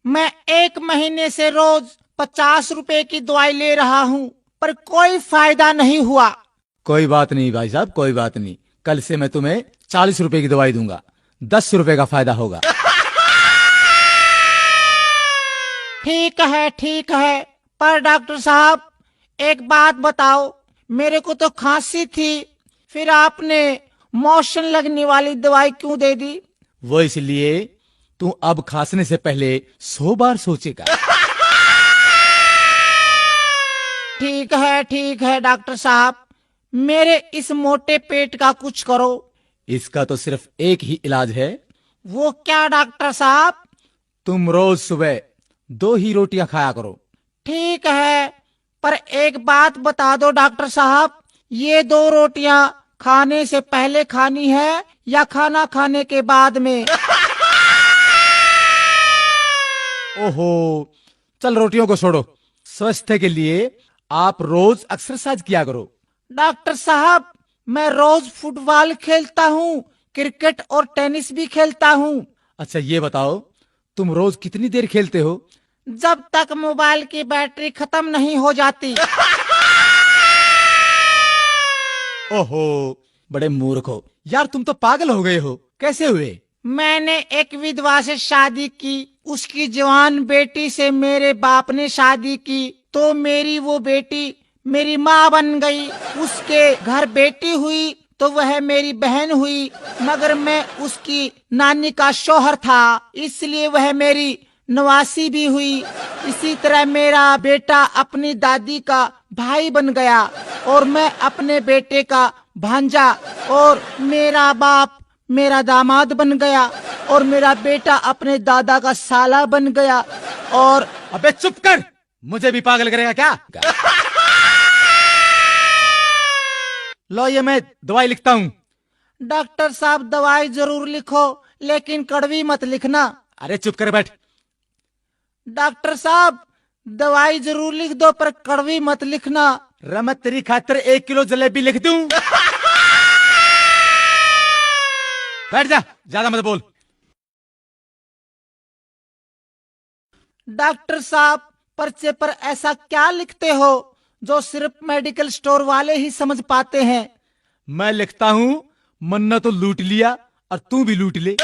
मैं 1 महीने से रोज 50 रुपए की दवाई ले रहा हूँ, पर कोई फायदा नहीं हुआ। कोई बात नहीं भाई साहब, कोई बात नहीं। कल से मैं तुम्हें 40 रुपए की दवाई दूंगा, 10 रुपए का फायदा होगा। ठीक है, पर डॉक्टर साहब एक बात बताओ, मेरे को तो खांसी थी, फिर आपने मोशन लगने वाली दवाई क्यों दे दी? वो इसलिए तू अब खांसने से पहले 100 बार सोचेगा। ठीक है डॉक्टर साहब, मेरे इस मोटे पेट का कुछ करो। इसका तो सिर्फ एक ही इलाज है। वो क्या डॉक्टर साहब? तुम रोज सुबह 2 ही रोटियां खाया करो। ठीक है, पर एक बात बता दो डॉक्टर साहब, ये 2 रोटियां खाने से पहले खानी है या खाना खाने के बाद में? ओहो, चल रोटियों को छोड़ो। स्वास्थ्य के लिए आप रोज एक्सरसाइज किया करो। डॉक्टर साहब, मैं रोज फुटबॉल खेलता हूँ, क्रिकेट और टेनिस भी खेलता हूँ। अच्छा ये बताओ, तुम रोज कितनी देर खेलते हो? जब तक मोबाइल की बैटरी खत्म नहीं हो जाती। ओहो, बड़े मूर्ख हो यार, तुम तो पागल हो गए हो। कैसे हुए? मैंने एक विधवा से शादी की, उसकी जवान बेटी से मेरे बाप ने शादी की, तो मेरी वो बेटी मेरी माँ बन गई। उसके घर बेटी हुई तो वह मेरी बहन हुई, मगर मैं उसकी नानी का शौहर था, इसलिए वह मेरी नवासी भी हुई। इसी तरह मेरा बेटा अपनी दादी का भाई बन गया, और मैं अपने बेटे का भांजा, और मेरा बाप मेरा दामाद बन गया, और मेरा बेटा अपने दादा का साला बन गया। और अबे चुप कर, मुझे भी पागल करेगा क्या? लो ये मैं दवाई लिखता हूँ। डॉक्टर साहब दवाई जरूर लिखो, लेकिन कड़वी मत लिखना। अरे चुप कर बैठ। डॉक्टर साहब दवाई जरूर लिख दो, पर कड़वी मत लिखना। रमत तेरी खातिर 1 किलो जलेबी लिख दूं? बैठ जा, ज्यादा मत बोल। डॉक्टर साहब पर्चे पर ऐसा क्या लिखते हो जो सिर्फ मेडिकल स्टोर वाले ही समझ पाते हैं? मैं लिखता हूँ, मन्ना तो लूट लिया और तू भी लूट ले।